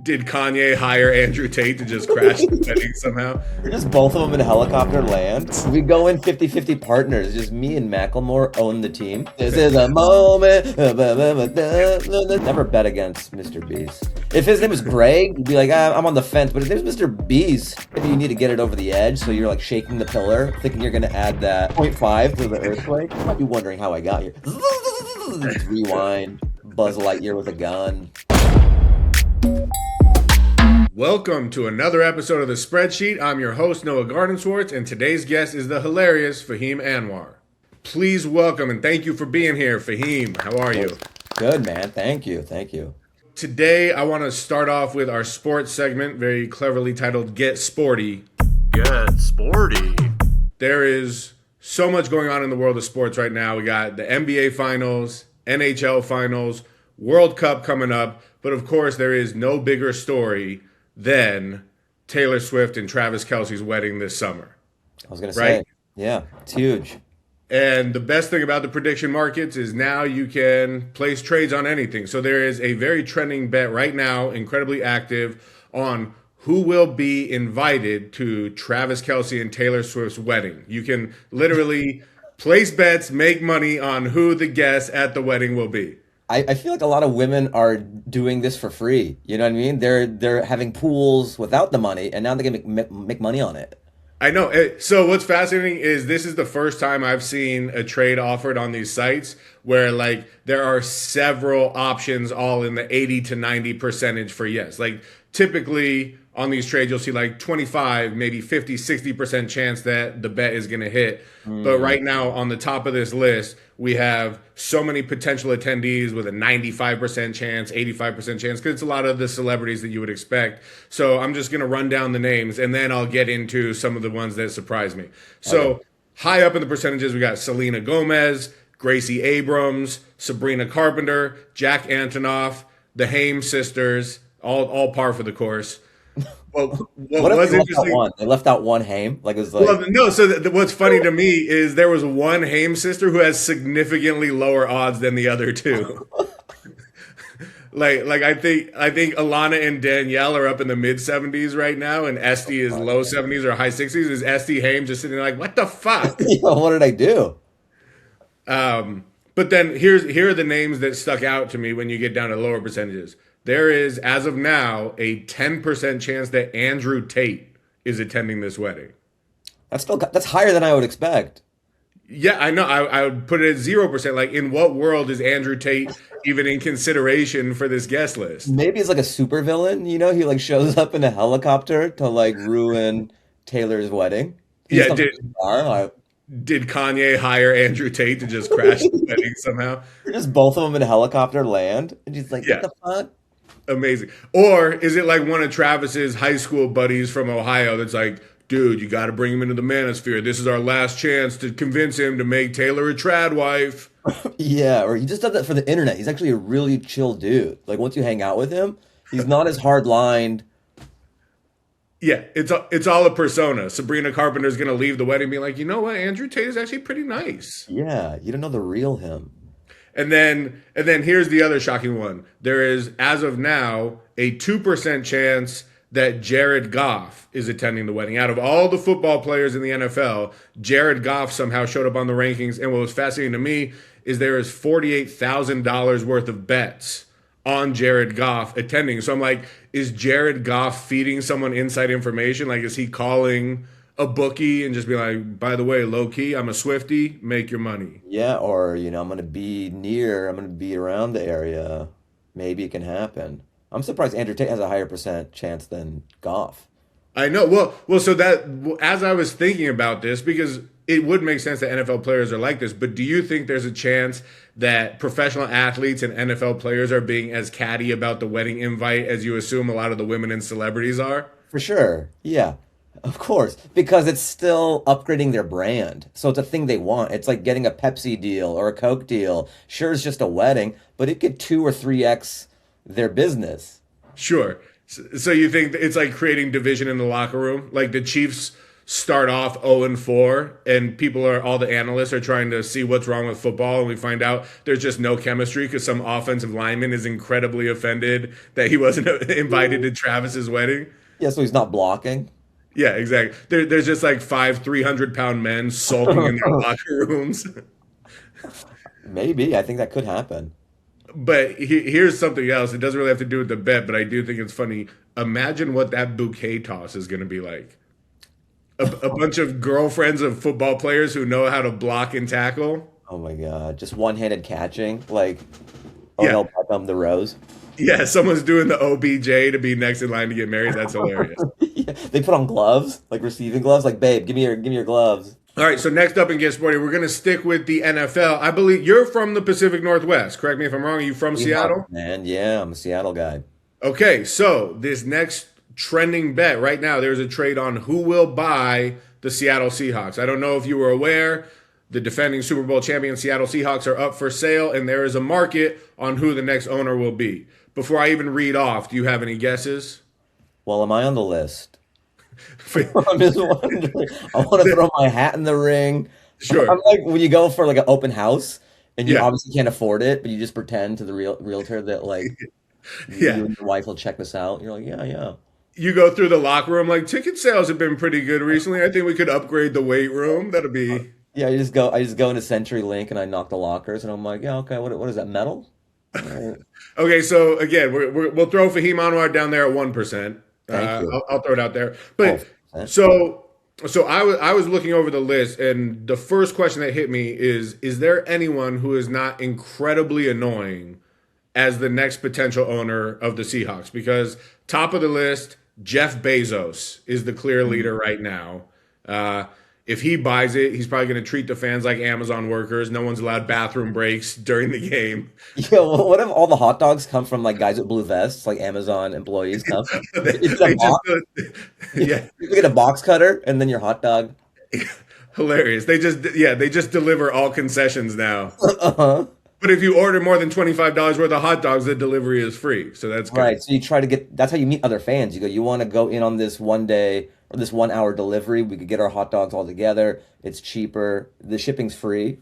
Did Kanye hire Andrew Tate to just crash the wedding somehow? Just both of them in helicopter land. We go in 50-50 partners. Just me and Macklemore own the team. This is a moment. Never bet against MrBeast. If his name was Greg, you'd be like, I'm on the fence. But if there's MrBeast, maybe you need to get it over the edge. So you're like shaking the pillar, thinking you're going to add that 0.5 to the earthquake. You might be wondering how I got here. Rewind. Buzz Lightyear with a gun. Welcome to another episode of The Spreadsheet. I'm your host, Noah Gardenswartz, and today's guest is the hilarious Fahim Anwar. Please welcome and thank you for being here, Fahim. How are you? Good, man. Thank you. Thank you. Today, I want to start off with our sports segment, very cleverly titled Get Sporty. Get Sporty. There is so much going on in the world of sports right now. We got the NBA Finals, NHL Finals, World Cup coming up, but of course, there is no bigger story than Taylor Swift and Travis Kelce's wedding this summer. I was going to say, yeah, it's huge. And the best thing about the prediction markets is now you can place trades on anything. So there is a very trending bet right now, incredibly active, on who will be invited to Travis Kelce and Taylor Swift's wedding. You can literally place bets, make money on who the guest at the wedding will be. I feel like a lot of women are doing this for free. You know what I mean? They're having pools without the money, and now they can make money on it. I know. So what's fascinating is this is the first time I've seen a trade offered on these sites where like there are several options all in the 80 to 90% for yes. Like typically on these trades, you'll see like 25, maybe 50, 60% chance that the bet is going to hit. But right now on the top of this list, we have so many potential attendees with a 95% chance, 85% chance, because it's a lot of the celebrities that you would expect. So I'm just going to run down the names, and then I'll get into some of the ones that surprise me. So high up in the percentages, we got Selena Gomez, Gracie Abrams, Sabrina Carpenter, Jack Antonoff, the Haim sisters, all par for the course. Well, what was interesting? They left out one Haim. Like it was like. Well, no. So what's funny to me is there was one Haim sister who has significantly lower odds than the other two. like I think Alana and Danielle are up in the mid 70s right now, and Esty is low 70s or high 60s. Is Esty Haim just sitting there like, what the fuck? What did I do? But then here are the names that stuck out to me when you get down to lower percentages. There is, as of now, a 10% chance that Andrew Tate is attending this wedding. That's higher than I would expect. Yeah, I know. I would put it at 0%. Like, in what world is Andrew Tate even in consideration for this guest list? Maybe it's like a supervillain. You know, he like shows up in a helicopter to like ruin Taylor's wedding. Did Kanye hire Andrew Tate to just crash the wedding somehow? Just both of them in helicopter land, and he's like, "What the fuck?" Amazing. Or is it like one of Travis's high school buddies from Ohio that's like, dude, you got to bring him into the manosphere. This is our last chance to convince him to make Taylor a trad wife. Yeah, or he just does that for the internet. He's actually a really chill dude. Like once you hang out with him, he's not as hard-lined. Yeah, it's all a persona. Sabrina Carpenter's going to leave the wedding being like, you know what? Andrew Tate is actually pretty nice. Yeah, you don't know the real him. And then here's the other shocking one. There is, as of now, a 2% chance that Jared Goff is attending the wedding. Out of all the football players in the NFL, Jared Goff somehow showed up on the rankings. And what was fascinating to me is there is $48,000 worth of bets on Jared Goff attending. So I'm like, is Jared Goff feeding someone inside information? Like, is he calling a bookie and just be like, by the way, low key, I'm a Swiftie, make your money. Yeah, I'm going to be around the area. Maybe it can happen. I'm surprised Andrew Tate has a higher percent chance than Goff. I know. Well, so that, as I was thinking about this, because it would make sense that NFL players are like this, but do you think there's a chance that professional athletes and NFL players are being as catty about the wedding invite as you assume a lot of the women and celebrities are? For sure. Yeah. Of course, because it's still upgrading their brand. So it's a thing they want. It's like getting a Pepsi deal or a Coke deal. Sure, it's just a wedding, but it could 2 or 3x their business. Sure. So you think it's like creating division in the locker room? Like the Chiefs start off 0-4, and all the analysts are trying to see what's wrong with football, and we find out there's just no chemistry because some offensive lineman is incredibly offended that he wasn't invited to Travis's wedding. Yeah, so he's not blocking. Yeah, exactly. There's just like 300-pound men sulking in their locker rooms. Maybe. I think that could happen. But here's something else. It doesn't really have to do with the bet, but I do think it's funny. Imagine what that bouquet toss is going to be like. A bunch of girlfriends of football players who know how to block and tackle. Oh my God. Just one-handed catching. Like, Yeah. Odell Beckham, the Rose. Yeah, someone's doing the OBJ to be next in line to get married. That's hilarious. Yeah, they put on gloves, like receiving gloves. Like, babe, give me your gloves. All right, so next up in Get Sporty, we're going to stick with the NFL. I believe you're from the Pacific Northwest. Correct me if I'm wrong. Are you from Seattle? Man, yeah, I'm a Seattle guy. Okay, so this next trending bet right now, there's a trade on who will buy the Seattle Seahawks. I don't know if you were aware, the defending Super Bowl champion Seattle Seahawks are up for sale, and there is a market on who the next owner will be. Before I even read off, do you have any guesses? Well, am I on the list? I'm just wondering. I want to throw my hat in the ring. Sure. I'm like when you go for like an open house and you Yeah. obviously can't afford it, but you just pretend to the realtor that like Yeah. you and your wife will check this out. You're like, yeah. You go through the locker room, like, ticket sales have been pretty good recently. I think we could upgrade the weight room. That'll be... Yeah, I just go into CenturyLink and I knock the lockers and I'm like, yeah, okay, what is that, metal? Okay, so again, we'll throw Fahim Anwar down there at 1%. Thank you. I'll throw it out there. But 12%. so I was looking over the list, and the first question that hit me is there anyone who is not incredibly annoying as the next potential owner of the Seahawks? Because top of the list, Jeff Bezos is the clear leader right now. If he buys it, he's probably going to treat the fans like Amazon workers. No one's allowed bathroom breaks during the game. Yeah, well, what if all the hot dogs come from like guys with blue vests, like Amazon employees come? It's a box. Yeah, You get a box cutter and then your hot dog. hilarious. They just deliver all concessions now. Uh-huh. But if you order more than $25 worth of hot dogs, the delivery is free. So that's good. Right. So you try to that's how you meet other fans. You go, you want to go in on this 1 day or this 1 hour delivery. We could get our hot dogs all together. It's cheaper. The shipping's free.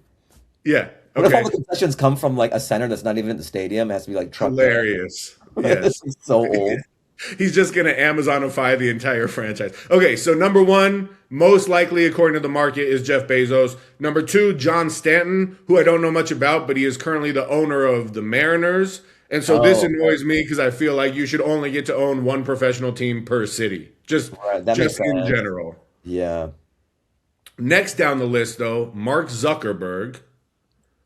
Yeah. What if all Okay. the concessions come from like a center that's not even at the stadium? It has to be like trucked in. Hilarious. Yes. This is so old. He's just going to Amazonify the entire franchise. Okay, so number one, most likely, according to the market, is Jeff Bezos. Number two, John Stanton, who I don't know much about, but he is currently the owner of the Mariners. And so this annoys me because I feel like you should only get to own one professional team per city, just Right, that makes in sense. general. Yeah. Next down the list, though, Mark Zuckerberg.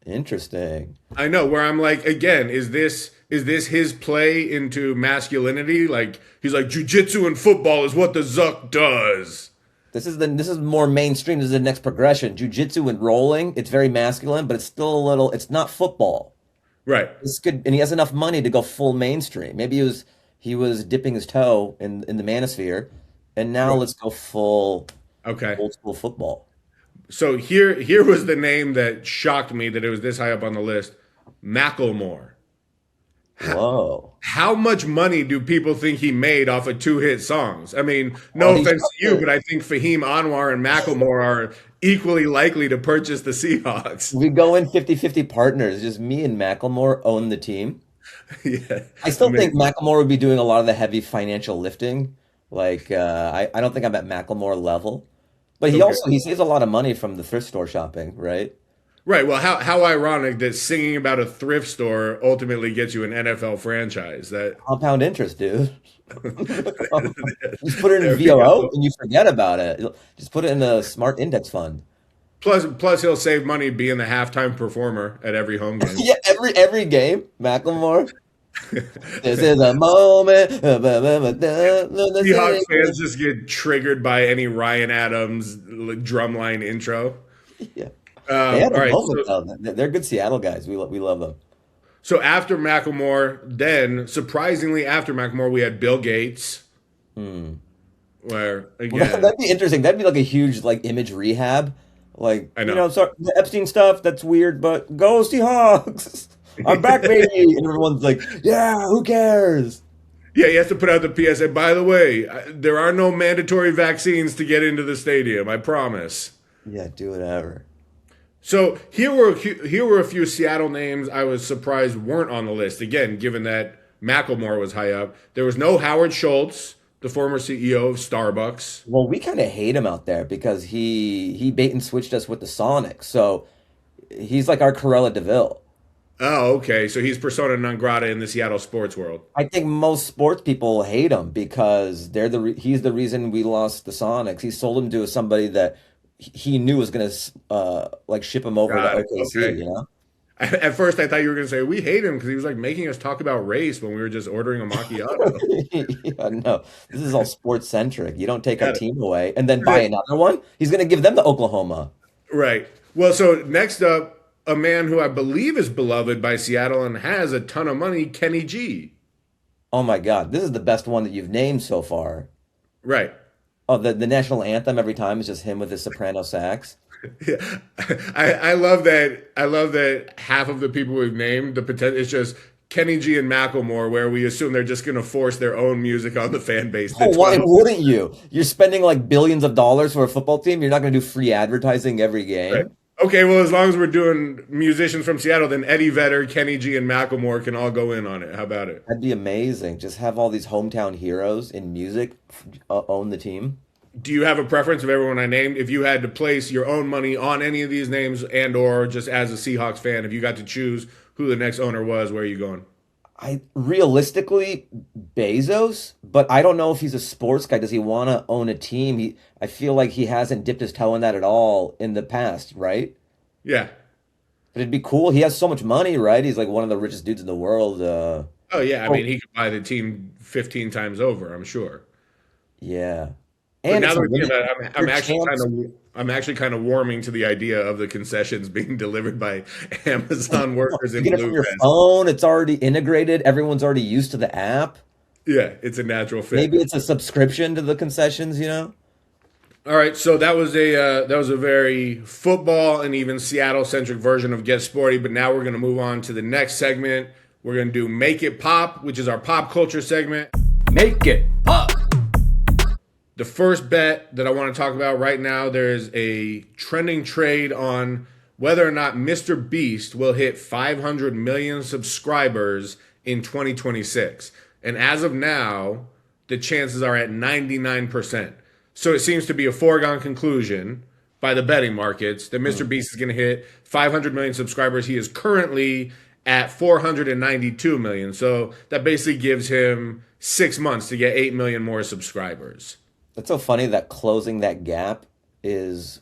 Interesting. I know, where I'm like, again, is this his play into masculinity? Like, he's like, jiu-jitsu and football is what the Zuck does. This is more mainstream. This is the next progression. Jiu-jitsu and rolling. It's very masculine, but it's still a little. It's not football. Right. It's good, and he has enough money to go full mainstream. Maybe he was dipping his toe in the manosphere, and now let's go full Okay. old school football. So here was the name that shocked me that it was this high up on the list. Macklemore. Whoa. How much money do people think he made off of 2-hit songs? I mean, no Oh, he's offense to you, good. but I think Fahim Anwar and Macklemore are equally likely to purchase the Seahawks. We go in 50-50 partners. Just me and Macklemore own the team. Yeah. I still think Macklemore would be doing a lot of the heavy financial lifting. Like I don't think I'm at Macklemore level. But he saves a lot of money from the thrift store shopping, right? Right. Well, how ironic that singing about a thrift store ultimately gets you an NFL franchise. That Compound interest, dude. Just put it in VOO and you forget about it. Just put it in a smart index fund. plus he'll save money being the halftime performer at every home game. Yeah, every game, Macklemore. This is a moment. Seahawks fans just get triggered by any Ryan Adams drumline intro. Yeah. All They had a right. moment, though. They're good Seattle guys. We love them. So after Macklemore, then surprisingly after Macklemore, we had Bill Gates. Where again, Well, that'd be interesting. That'd be like a huge like image rehab. Like I know. sorry, the Epstein stuff. That's weird, but go Seahawks! I'm back, baby. And everyone's like, yeah, who cares? Yeah, he has to put out the PSA. By the way, there are no mandatory vaccines to get into the stadium. I promise. Yeah, do whatever. So here were a few Seattle names I was surprised weren't on the list. Again, given that Macklemore was high up, there was no Howard Schultz, the former CEO of Starbucks. Well, we kind of hate him out there because he bait and switched us with the Sonics. So he's like our Corella DeVille. Oh, okay. So he's persona non grata in the Seattle sports world. I think most sports people hate him because he's the reason we lost the Sonics. He sold him to somebody that he knew was going to like ship him over to OKC, okay. you know? At first, I thought you were going to say we hate him because he was like making us talk about race when we were just ordering a macchiato. Yeah, no, this is all sports centric. You don't take our team away and then buy another one. He's going to give them to Oklahoma. Right. Well, so next up, a man who I believe is beloved by Seattle and has a ton of money, Kenny G. Oh my God, this is the best one that you've named so far. Right. Oh, the national anthem every time is just him with his soprano sax. Yeah. I love that. I love that half of the people we've named, the potential, it's just Kenny G and Macklemore, where we assume they're just going to force their own music on the fan base. Oh, why wouldn't you? You're spending like billions of dollars for a football team. You're not going to do free advertising every game. Right. Okay, well, as long as we're doing musicians from Seattle, then Eddie Vedder, Kenny G, and Macklemore can all go in on it. How about it? That'd be amazing. Just have all these hometown heroes in music own the team. Do you have a preference of everyone I named? If you had to place your own money on any of these names and or just as a Seahawks fan, if you got to choose who the next owner was, where are you going? I realistically Bezos, but I don't know if he's a sports guy. Does he want to own a team? I feel like he hasn't dipped his toe in that at all in the past, right? Yeah. But it'd be cool. He has so much money, right? He's like one of the richest dudes in the world. Oh yeah, I mean he could buy the team 15 times over, I'm sure. Yeah. And now that we're thinking about it, I'm actually kind of warming to the idea of the concessions being delivered by Amazon workers in you get it from your Bluegrass. phone. It's already integrated. Everyone's already used to the app. Yeah, it's a natural fit. Maybe it's a subscription to the concessions, you know? All right, so that was a very football and even Seattle centric version of Get Sporty. But now we're going to move on to the next segment. We're going to do Make It Pop, which is our pop culture segment. Make it pop. The first bet that I want to talk about right now, there is a trending trade on whether or not MrBeast will hit 500 million subscribers in 2026. And as of now, the chances are at 99%. So it seems to be a foregone conclusion by the betting markets that MrBeast is going to hit 500 million subscribers. He is currently at 492 million. So that basically gives him 6 months to get 8 million more subscribers. It's so funny that closing that gap is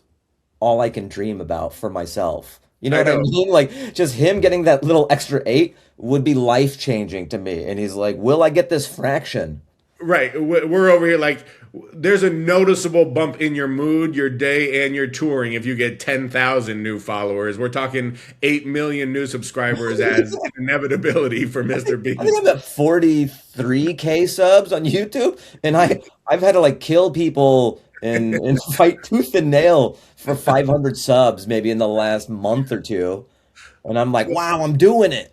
all I can dream about for myself. You know what I mean? Like, just him getting that little extra 8 would be life-changing to me. And he's like, will I get this fraction? Right. We're over here like, there's a noticeable bump in your mood, your day, and your touring if you get 10,000 new followers. We're talking 8 million new subscribers as an inevitability for MrBeast. I think I'm at 43K subs on YouTube, and I've had to like kill people and fight tooth and nail for 500 subs maybe in the last month or two. And I'm like, wow, I'm doing it.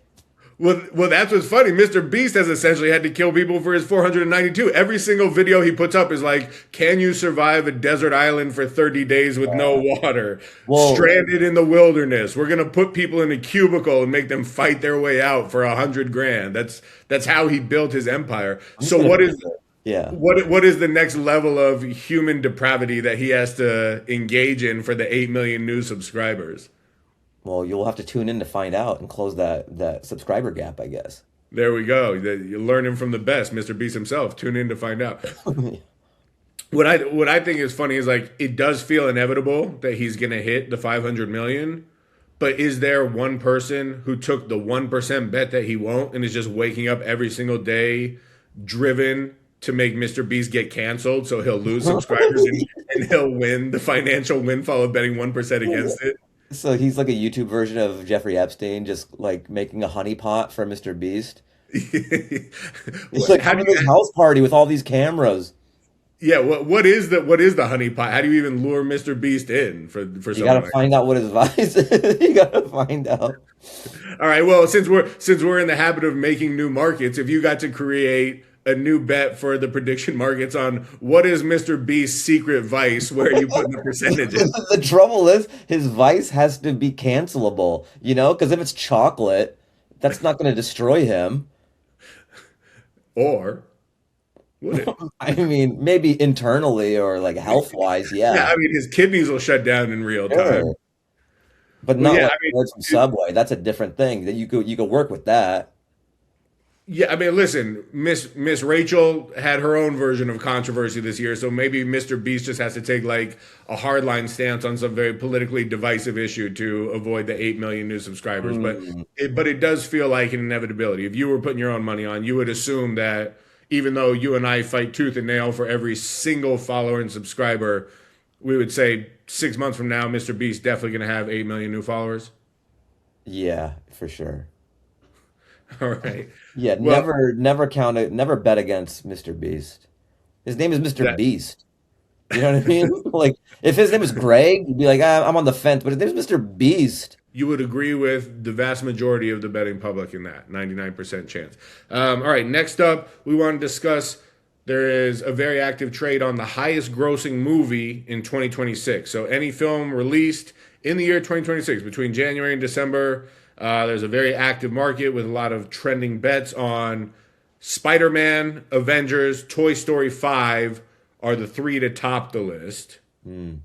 Well, that's what's funny. MrBeast has essentially had to kill people for his 492. Every single video he puts up is like, can you survive a desert island for 30 days with no water? Whoa. Stranded in the wilderness. We're going to put people in a cubicle and make them fight their way out for $100,000. That's how he built his empire. So what is the next level of human depravity that he has to engage in for the 8 million new subscribers? Well, you'll have to tune in to find out and close that subscriber gap, I guess. There we go. You're learning from the best, MrBeast himself. Tune in to find out. What I think is funny is like it does feel inevitable that he's going to hit the 500 million, but is there one person who took the 1% bet that he won't and is just waking up every single day driven to make MrBeast get canceled so he'll lose subscribers and he'll win the financial windfall of betting 1% against it? So he's like a YouTube version of Jeffrey Epstein, just like making a honeypot for MrBeast. It's like having a house party with all these cameras. Yeah, what is the honeypot? How do you even lure MrBeast in for something? You gotta find out what his vice is. You gotta find out. All right. Well, since we're in the habit of making new markets, if you got to create a new bet for the prediction markets on what is Mr. Beast's secret vice, where you put the percentages. The trouble is, his vice has to be cancelable, you know? Because if it's chocolate, that's not going to destroy him. Or would it? I mean, maybe internally or like health-wise, Yeah, yeah. I mean, his kidneys will shut down in real time. Sure. But Well, not yeah, like I mean, words from Subway. That's a different thing. That you could work with that. yeah, I mean, listen, Miss Rachel had her own version of controversy this year, so maybe Mr. Beast just has to take like a hardline stance on some very politically divisive issue to avoid the 8 million new subscribers. Mm, But it does feel like an inevitability. If you were putting your own money on, you would assume that even though you and I fight tooth and nail for every single follower and subscriber, we would say 6 months from now, Mr. Beast definitely going to have 8 million new followers. yeah, for sure. All right. Yeah, Well, never count it, never bet against Mr. Beast. His name is Mr. that Beast. You know what I mean? Like, if his name was Greg, you'd be like, ah, I'm on the fence. But his name is Mr. Beast. you would agree with the vast majority of the betting public in that 99% chance. All right. Next up, we want to discuss there is a very active trade on the highest grossing movie in 2026. So any film released in the year 2026 between January and December, there's a very active market with a lot of trending bets on Spider-Man, Avengers, Toy Story 5 are the three to top the list. Do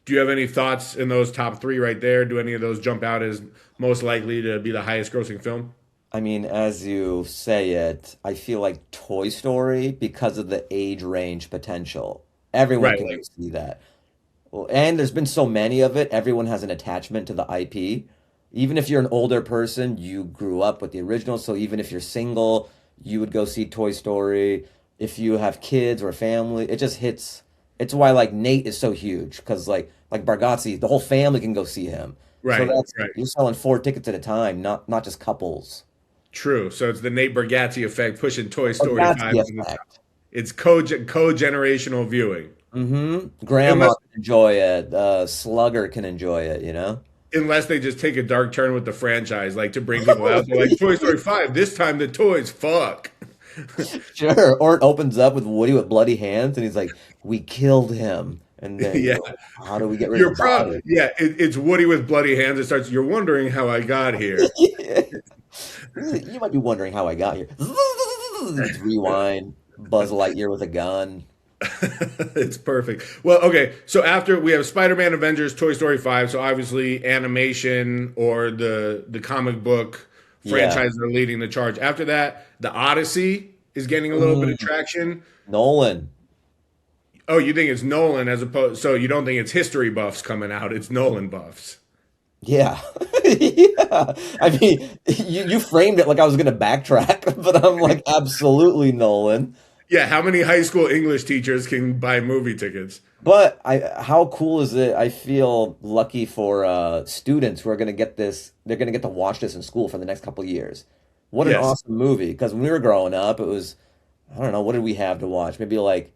you have any thoughts in those top three right there? Do any of those jump out as most likely to be the highest grossing film? I mean, as you say it, I feel like Toy Story because of the age range potential. Everyone Right. can go Like, see that. Well, and there's been so many of it, everyone has an attachment to the IP. Even if you're an older person, you grew up with the original. So even if you're single, you would go see Toy Story. If you have kids or a family, it just hits. It's why like Nate is so huge because like Bargatze, the whole family can go see him. So right, that's right. you're selling 4 tickets at a time, not just couples. True. So it's the Nate Bargatze effect pushing Toy But Story that's 5 the to the top. effect. It's co-generational viewing. Grandma Unless can enjoy it. Slugger can enjoy it. You know. unless they just take a dark turn with the franchise, like to bring people out. They're like Toy Story 5, this time the toys fuck. Sure. Or it opens up with Woody with bloody hands, and he's like, "We killed him," and then Yeah. how do we get rid of the body? It's Woody with bloody hands. It starts, you're wondering how I got here. You might be wondering how I got here. Just rewind. Buzz Lightyear with a gun. It's perfect. Well, okay. So after we have Spider-Man, Avengers, Toy Story 5, so obviously animation or the comic book Yeah. franchises are leading the charge. After that, the Odyssey is getting a little bit of traction. Nolan. Oh, you think it's Nolan as opposed, so you don't think it's history buffs coming out, it's Nolan buffs. Yeah. Yeah. I mean, you framed it like I was going to backtrack, but I'm like, absolutely Nolan. Yeah, how many high school English teachers can buy movie tickets? But how cool is it? I feel lucky for students who are going to get this. They're going to get to watch this in school for the next couple of years. What an Yes. awesome movie! Because when we were growing up, it was I don't know what did we have to watch? Maybe like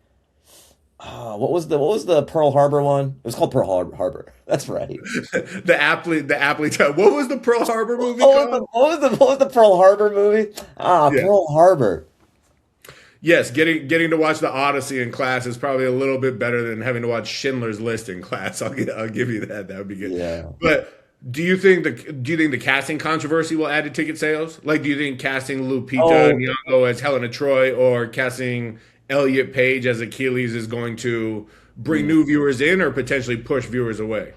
what was the Pearl Harbor one? It was called Harbor. That's right. What was the Pearl Harbor movie What was the called? what was the Pearl Harbor movie? Yeah. Pearl Harbor. Yes, getting to watch the Odyssey in class is probably a little bit better than having to watch Schindler's List in class. I'll give you that. That would be good. Yeah. But do you think the casting controversy will add to ticket sales? Like, do you think casting Lupita Oh, Nyong'o as Helena Troy or casting Elliot Page as Achilles is going to bring new viewers in or potentially push viewers away?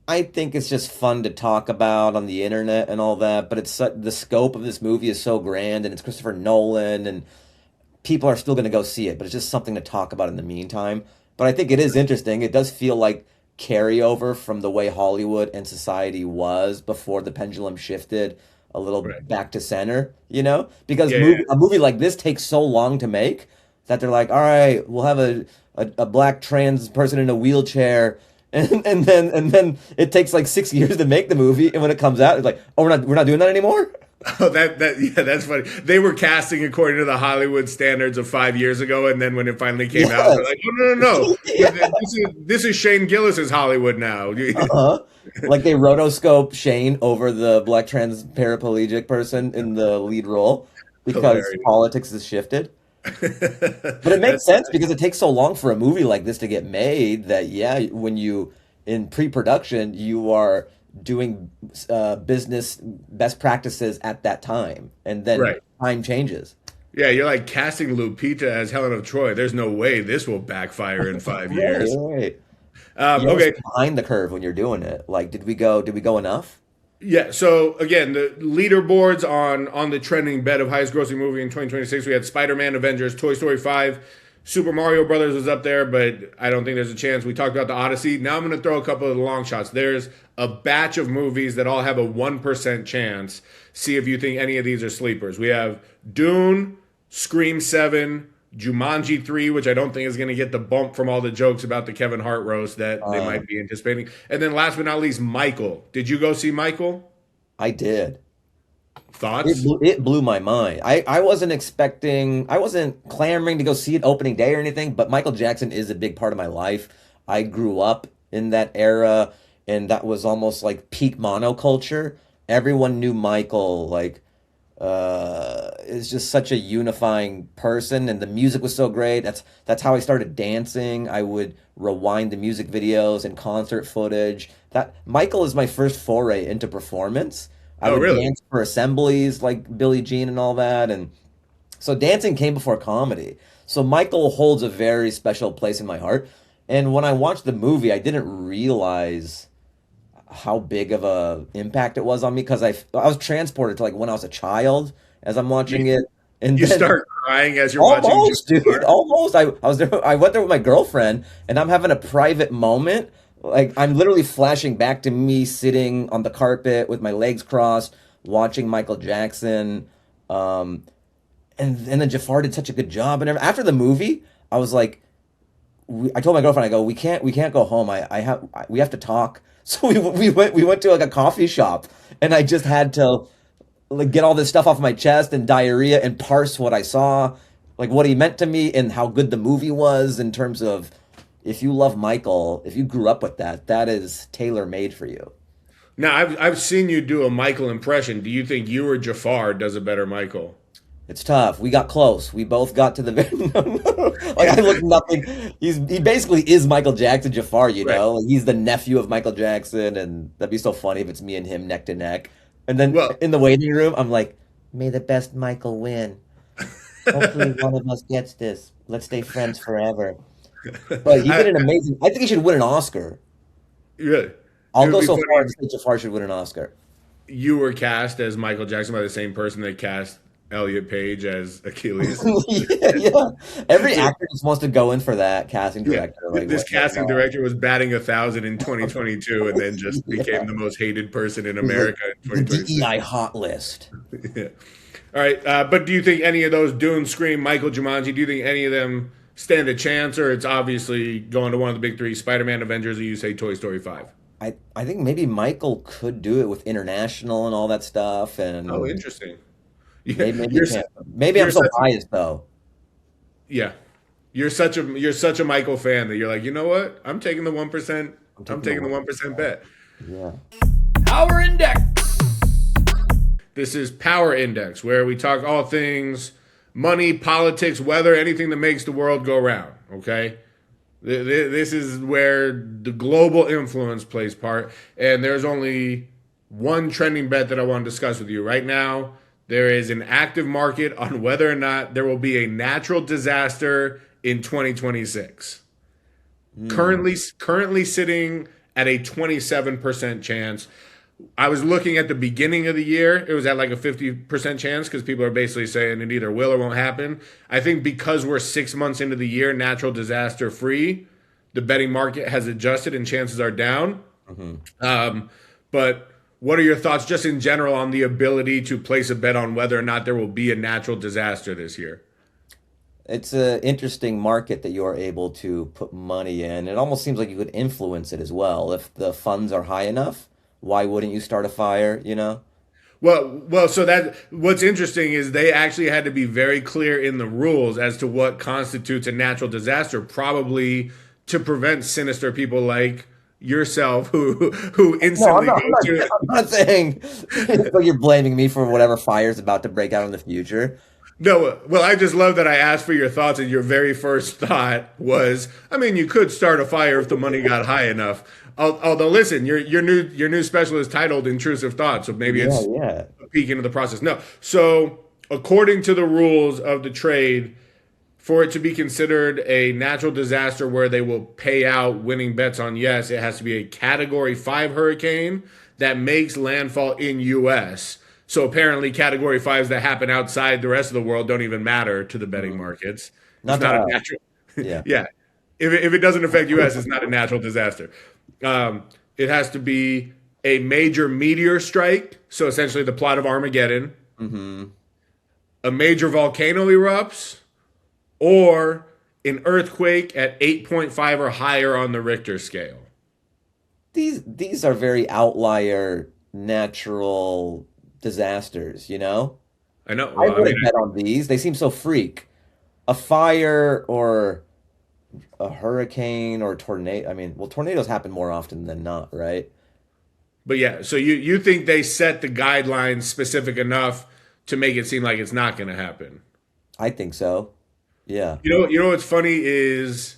I think it's just fun to talk about on the internet and all that, but the scope of this movie is so grand, and it's Christopher Nolan, and people are still going to go see it, but it's just something to talk about in the meantime. But I think it is interesting. It does feel like carryover from the way Hollywood and society was before the pendulum shifted a little Right. back to center, you know? Because Yeah, yeah. a movie like this takes so long to make that they're like, all right, we'll have a black trans person in a wheelchair. And then it takes like 6 years to make the movie, and when it comes out, it's like, oh, we're not doing that anymore. Oh, yeah, that's funny. They were casting according to the Hollywood standards of 5 years ago, and then when it finally came out, they're Yes. like, "Oh, no. Yeah. This is Shane Gillis's Hollywood now." Uh-huh. Like they rotoscope Shane over the black trans paraplegic person in the lead role because Hilarious. politics has shifted. But it makes sense because it takes so long for a movie like this to get made that, yeah, when you in pre-production, you are doing business best practices at that time, and then Right. time changes. Yeah, you're like casting Lupita as Helen of Troy. There's no way this will backfire in five Right, years. right. You always Okay, behind the curve when you're doing it. Like, did we go enough? yeah. So again, the leaderboards on the trending bet of highest grossing movie in 2026, we had Spider-Man, Avengers, Toy Story 5, Super Mario Brothers was up there, but I don't think there's a chance. We talked about the Odyssey. Now I'm going to throw a couple of the long shots. There's a batch of movies that all have a 1% chance. See if you think any of these are sleepers. We have Dune, Scream 7, Jumanji 3, which I don't think is going to get the bump from all the jokes about the Kevin Hart roast that they might be anticipating. And then last but not least, Michael. Did you go see Michael? I did. Thoughts? It blew my mind. I wasn't expecting, I wasn't clamoring to go see it opening day or anything, but Michael Jackson is a big part of my life. I grew up in that era, and that was almost like peak monoculture. Everyone knew Michael, like, is just such a unifying person, and the music was so great. That's how I started dancing. I would rewind the music videos and concert footage. That Michael is my first foray into performance. I Oh, would really? dance for assemblies like Billie Jean and all that, and so dancing came before comedy. So Michael holds a very special place in my heart. And when I watched the movie, I didn't realize how big of a impact it was on me because I was transported to like when I was a child as I'm watching it, and You then start crying as you're watching. almost, dude, Jurassic Park? almost. I was there. I went there with my girlfriend, and I'm having a private moment. Like I'm literally flashing back to me sitting on the carpet with my legs crossed, watching Michael Jackson. And then Jafar did such a good job. And after the movie, I was like, I told my girlfriend, I go, we can't go home. We have to talk. So we went to like a coffee shop, and I just had to like get all this stuff off my chest and diarrhea and parse what I saw, like what he meant to me and how good the movie was in terms of if you love Michael, if you grew up with that, that is tailor made for you. Now, I've seen you do a Michael impression. Do you think you or Jafar does a better Michael? It's tough. We got close. We both got to the very like I look nothing. He basically is Michael Jackson Jafar, you Right. know. Like, he's the nephew of Michael Jackson, and that'd be so funny if it's me and him neck to neck. And then Well, in the waiting room, I'm like, "May the best Michael win. Hopefully one of us gets this. Let's stay friends forever." But he I, did an amazing. I think he should win an Oscar. really, it I'll would go be so funny far if as to say Jafar should win an Oscar. you were cast as Michael Jackson by the same person that cast Elliot Page as Achilles. Yeah, yeah. Every actor just wants to go in for that casting Yeah, director. Like, this what? casting director was batting 1,000 in 2022, and then just became the most hated person in He's like America in the 2026. DEI hot list. Yeah. All right, but do you think any of those Dune, Scream, Michael, Jumanji? Do you think any of them stand a chance, or it's obviously going to one of the big three: Spider-Man, Avengers, or you say Toy Story 5? I think maybe Michael could do it with international and all that stuff, Oh, and interesting. maybe You're you can't. Maybe I'm you're so such biased though. yeah. You're such a Michael fan that you're like, you know what? I'm taking the 1%. I'm I'm taking the taking the one. 1% bet. Yeah. Power Index. This is Power Index, where we talk all things money, politics, weather, anything that makes the world go round. Okay, this is where the global influence plays part, and there's only one trending bet that I want to discuss with you right now. There is an active market on whether or not there will be a natural disaster in 2026. Currently sitting at a 27% chance. I was looking at the beginning of the year. It was at like a 50% chance because people are basically saying it either will or won't happen. I think because we're 6 months into the year, natural disaster free, the betting market has adjusted and chances are down. But what are your thoughts just in general on the ability to place a bet on whether or not there will be a natural disaster this year? It's an interesting market that you're able to put money in. It almost seems like you could influence it as well. If the funds are high enough, why wouldn't you start a fire, you know? Well. So that what's interesting is they actually had to be very clear in the rules as to what constitutes a natural disaster, probably to prevent sinister people like yourself who No, instantly go to. I'm not saying like you're blaming me for whatever fire's about to break out in the future. No, well, I just love that I asked for your thoughts, and your very first thought was, I mean, you could start a fire if the money got high enough. Although, listen, your new special is titled "Intrusive Thoughts," so maybe Yeah, it's yeah. a peek into the process. No, so according to the rules of the trade, for it to be considered a natural disaster where they will pay out winning bets on yes, it has to be a Category 5 hurricane that makes landfall in U.S. So apparently Category 5s that happen outside the rest of the world don't even matter to the betting markets. Not It's not to a us. natural. Yeah. Yeah. If it doesn't affect U.S., it's not a natural disaster. It has to be a major meteor strike, so essentially the plot of Armageddon. A major volcano erupts, or an earthquake at 8.5 or higher on the Richter scale. These are very outlier natural disasters, you know? I know. I Well, I mean, wouldn't bet on these. They seem so freak. A fire or a hurricane or tornado. I mean, well, tornadoes happen more often than not, right? but yeah. So you think they set the guidelines specific enough to make it seem like it's not going to happen? I think so. Yeah. You know what's funny is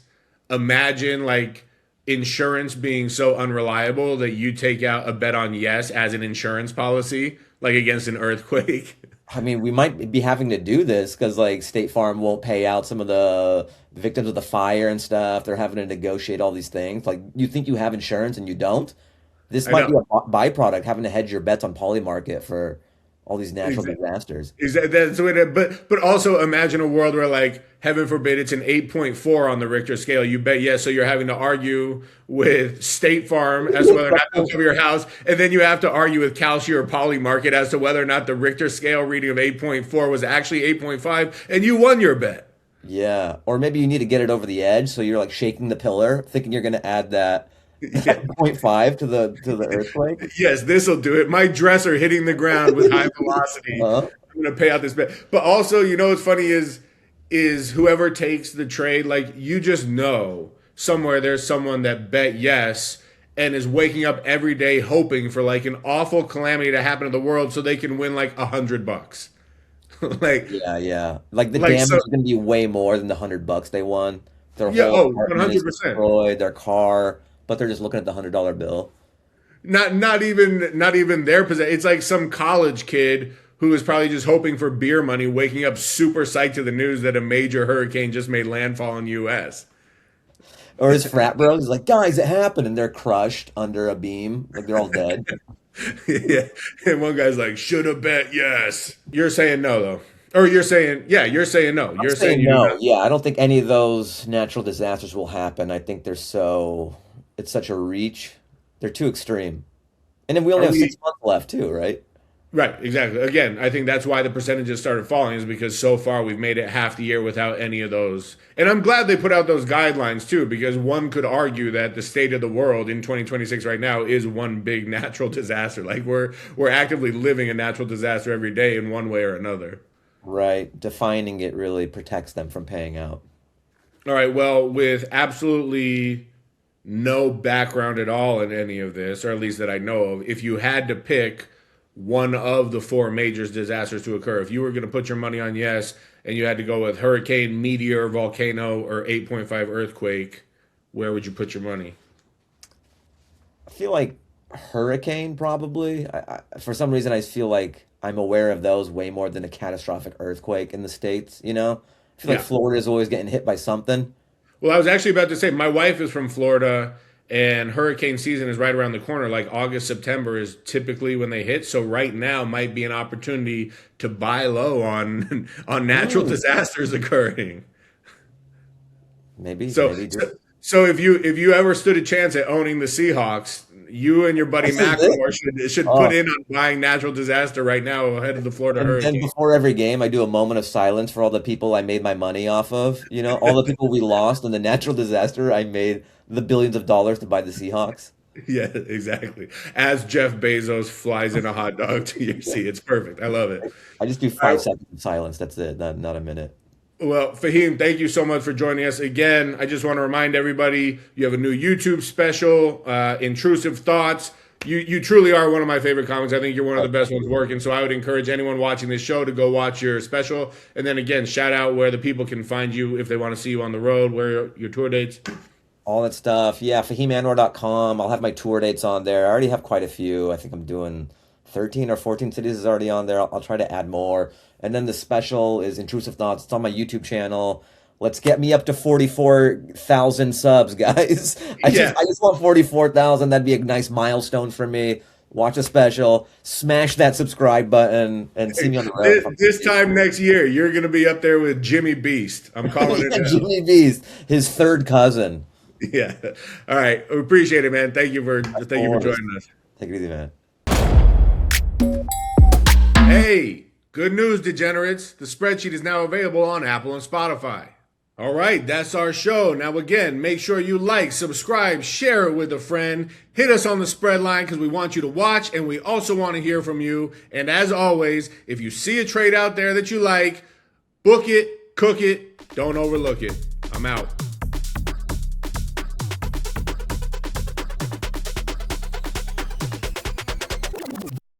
imagine like insurance being so unreliable that you take out a bet on yes as an insurance policy, like against an earthquake. I mean, we might be having to do this because like State Farm won't pay out some of the victims of the fire and stuff. They're having to negotiate all these things. Like you think you have insurance and you don't. This I might be know. a byproduct having to hedge your bets on poly market for all these natural disasters. Is that's what but also imagine a world where like heaven forbid it's an 8.4 on the Richter scale. You bet yes, so you're having to argue with State Farm as to whether or not they'll cover your house, and then you have to argue with Kalshi or Poly Market as to whether or not the Richter scale reading of 8.4 was actually 8.5, and you won your bet. Yeah. Or maybe you need to get it over the edge, so you're like shaking the pillar, thinking you're going to add that Yeah. point 0.5 to the earthquake. Yes, this will do it. My dresser hitting the ground with high velocity. Uh-huh. I'm gonna pay out this bet. But also, you know what's funny is whoever takes the trade, like you just know somewhere there's someone that bet yes and is waking up every day hoping for like an awful calamity to happen to the world so they can win like $100. like Yeah, yeah. Like the like damage so is going to be way more than the $100 they won. Their yeah, whole oh, apartment is 100%. destroyed, their car, but they're just looking at the $100 bill. Not even their possession. It's like some college kid who is probably just hoping for beer money, waking up super psyched to the news that a major hurricane just made landfall in the U.S. Or his frat bros is like, guys, it happened, and they're crushed under a beam, like they're all dead. Yeah, and one guy's like, "Should have bet yes." You're saying no though, or you're saying yeah, you're saying no. I'm You're saying saying you do no. not. Yeah, I don't think any of those natural disasters will happen. I think it's such a reach. They're too extreme. And then we only Are have we 6 months left too, right? right? Exactly. Again, I think that's why the percentages started falling is because so far we've made it half the year without any of those. And I'm glad they put out those guidelines too, because one could argue that the state of the world in 2026 right now is one big natural disaster. Like we're actively living a natural disaster every day in one way or another. Right. Defining it really protects them from paying out. All right. Well, with absolutely no background at all in any of this, or at least that I know of, if you had to pick one of the four major disasters to occur, if you were going to put your money on yes, and you had to go with hurricane, meteor, volcano, or 8.5 earthquake, where would you put your money? I feel like hurricane probably. For some reason, I feel like I'm aware of those way more than a catastrophic earthquake in the States, you know? I feel like Yeah. Florida is always getting hit by something. Well, I was actually about to say, my wife is from Florida, and hurricane season is right around the corner. Like August, September is typically when they hit. So right now might be an opportunity to buy low on on natural Mm, disasters occurring. maybe, So, maybe so, just. so if you ever stood a chance at owning the Seahawks, you and your buddy This is it. McLemore should put Oh. in on buying natural disaster right now ahead of the Florida And then Hurricane. before every game, I do a moment of silence for all the people I made my money off of. You know, all the people we lost in the natural disaster. I made the billions of dollars to buy the Seahawks. Yeah, exactly. As Jeff Bezos flies in a hot dog to your seat, it's perfect. I love it. I just do All right. 5 seconds of silence. That's it. Not a minute. Well, Fahim, thank you so much for joining us again. I just want to remind everybody you have a new YouTube special, Intrusive Thoughts. You truly are one of my favorite comics. I think you're one of the best ones working. So I would encourage anyone watching this show to go watch your special. And then again, shout out where the people can find you if they want to see you on the road, where your tour dates. All that stuff. Yeah, FahimAnwar.com. I'll have my tour dates on there. I already have quite a few. I think I'm doing 13 or 14 cities is already on there. I'll try to add more. And then the special is Intrusive Thoughts. It's on my YouTube channel. Let's get me up to 44,000 subs, guys. I just want 44,000. That'd be a nice milestone for me. Watch a special, smash that subscribe button, and see me on the road. This time next year, you're going to be up there with Jimmy Beast. I'm calling it Jimmy Beast, his third cousin. Yeah. All right. We appreciate it, man. Thank you for joining us. Take it easy, man. Hey, good news, degenerates. The spreadsheet is now available on Apple and Spotify. All right, that's our show. Now, again, make sure you like, subscribe, share it with a friend. Hit us on the spread line because we want you to watch, and we also want to hear from you. And as always, if you see a trade out there that you like, book it, cook it, don't overlook it. I'm out.